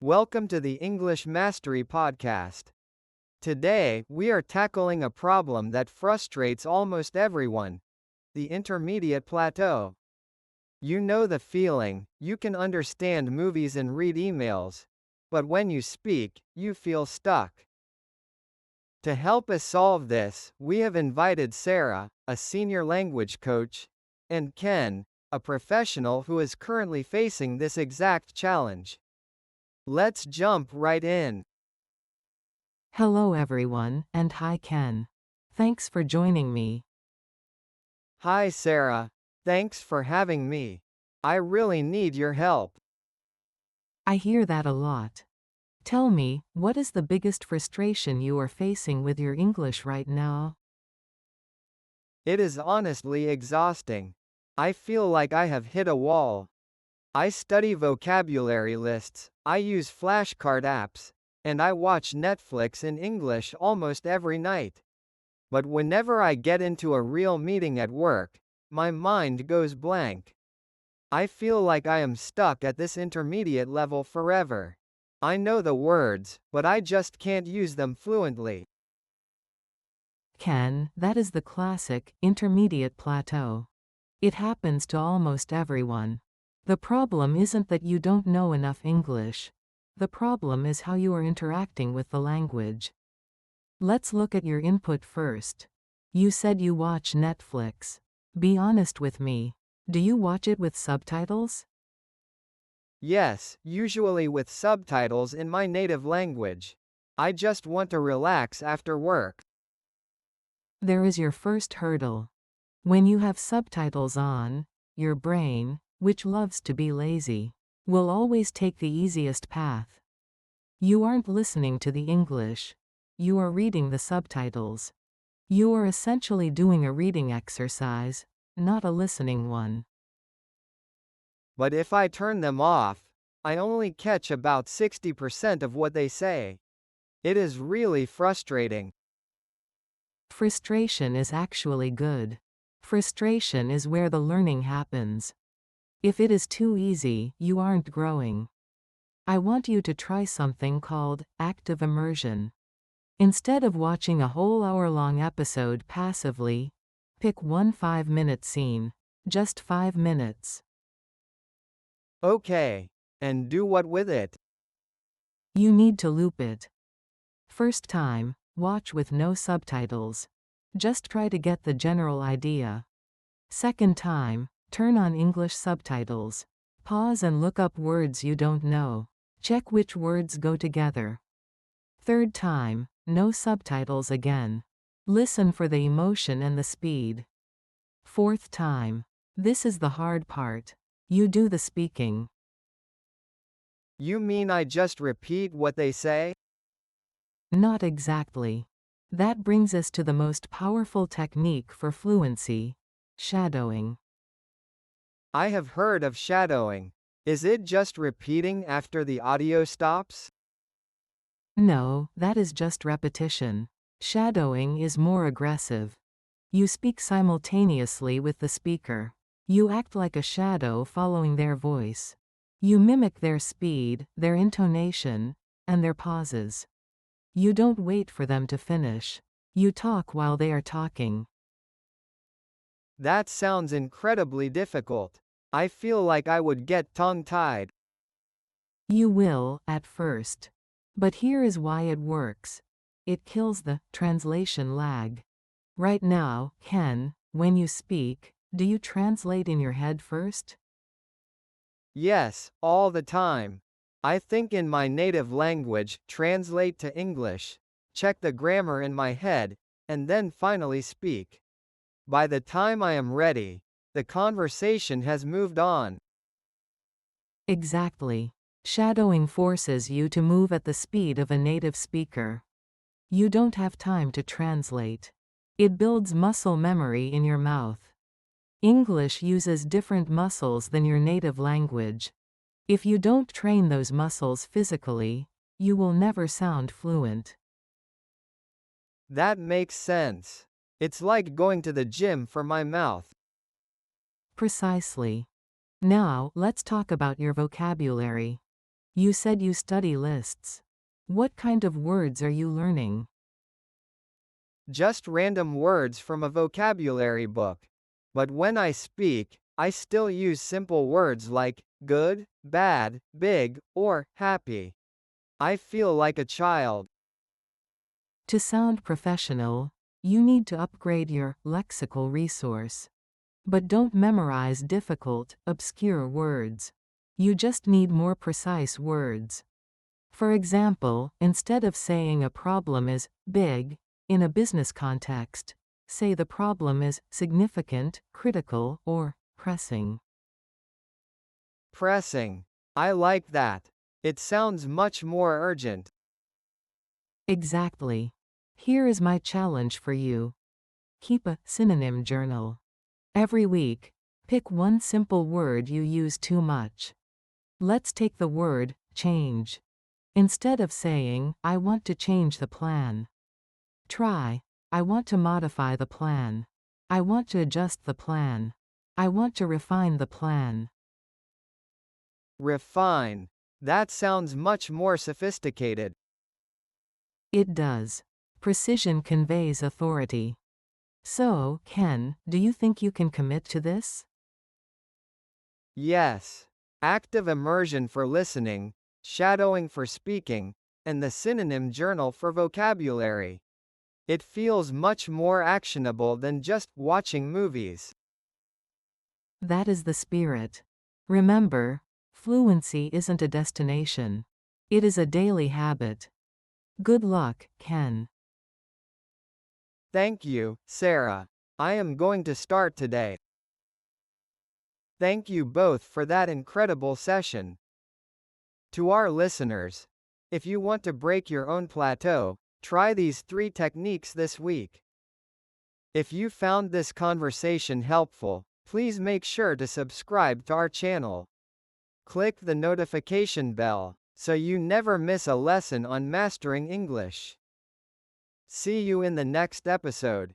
Welcome to the English Mastery Podcast. Today, we are tackling a problem that frustrates almost everyone: the intermediate plateau. You know the feeling: you can understand movies and read emails, but when you speak, you feel stuck. To help us solve this, we have invited Sarah, a senior language coach, and Ken, a professional who is currently facing this exact challenge. Let's jump right in. Hello everyone, and hi Ken. Thanks for joining me. Hi Sarah. Thanks for having me. I really need your help. I hear that a lot. Tell me, what is the biggest frustration you are facing with your English right now? It is honestly exhausting. I feel like I have hit a wall. I study vocabulary lists, I use flashcard apps, and I watch Netflix in English almost every night. But whenever I get into a real meeting at work, my mind goes blank. I feel like I am stuck at this intermediate level forever. I know the words, but I just can't use them fluently. Ken, that is the classic, intermediate plateau. It happens to almost everyone. The problem isn't that you don't know enough English. The problem is how you are interacting with the language. Let's look at your input first. You said you watch Netflix. Be honest with me. Do you watch it with subtitles? Yes, usually with subtitles in my native language. I just want to relax after work. There is your first hurdle. When you have subtitles on, your brain, which loves to be lazy, will always take the easiest path. You aren't listening to the English. You are reading the subtitles. You are essentially doing a reading exercise, not a listening one. But if I turn them off, I only catch about 60% of what they say. It is really frustrating. Frustration is actually good. Frustration is where the learning happens. If it is too easy, you aren't growing. I want you to try something called active immersion. Instead of watching a whole hour-long episode passively, pick one 5-minute scene. Just 5 minutes. Okay. And do what with it? You need to loop it. First time, watch with no subtitles. Just try to get the general idea. Second time, turn on English subtitles. Pause and look up words you don't know. Check which words go together. Third time, no subtitles again. Listen for the emotion and the speed. Fourth time. This is the hard part. You do the speaking. You mean I just repeat what they say? Not exactly. That brings us to the most powerful technique for fluency: shadowing. I have heard of shadowing. Is it just repeating after the audio stops? No, that is just repetition. Shadowing is more aggressive. You speak simultaneously with the speaker. You act like a shadow following their voice. You mimic their speed, their intonation, and their pauses. You don't wait for them to finish. You talk while they are talking. That sounds incredibly difficult. I feel like I would get tongue-tied. You will, at first. But here is why it works. It kills the translation lag. Right now, Ken, when you speak, do you translate in your head first? Yes, all the time. I think in my native language, translate to English, check the grammar in my head, and then finally speak. By the time I am ready, the conversation has moved on. Exactly. Shadowing forces you to move at the speed of a native speaker. You don't have time to translate. It builds muscle memory in your mouth. English uses different muscles than your native language. If you don't train those muscles physically, you will never sound fluent. That makes sense. It's like going to the gym for my mouth. Precisely. Now, let's talk about your vocabulary. You said you study lists. What kind of words are you learning? Just random words from a vocabulary book. But when I speak, I still use simple words like good, bad, big, or happy. I feel like a child. To sound professional, you need to upgrade your lexical resource. But don't memorize difficult, obscure words. You just need more precise words. For example, instead of saying a problem is big in a business context, say the problem is significant, critical, or pressing. Pressing. I like that. It sounds much more urgent. Exactly. Here is my challenge for you. Keep a synonym journal. Every week, pick one simple word you use too much. Let's take the word change. Instead of saying, I want to change the plan, try, I want to modify the plan. I want to adjust the plan. I want to refine the plan. Refine. That sounds much more sophisticated. It does. Precision conveys authority. So, Ken, do you think you can commit to this? Yes. Active immersion for listening, shadowing for speaking, and the synonym journal for vocabulary. It feels much more actionable than just watching movies. That is the spirit. Remember, fluency isn't a destination. It is a daily habit. Good luck, Ken. Thank you, Sarah. I am going to start today. Thank you both for that incredible session. To our listeners, if you want to break your own plateau, try these 3 techniques this week. If you found this conversation helpful, please make sure to subscribe to our channel. Click the notification bell so you never miss a lesson on mastering English. See you in the next episode.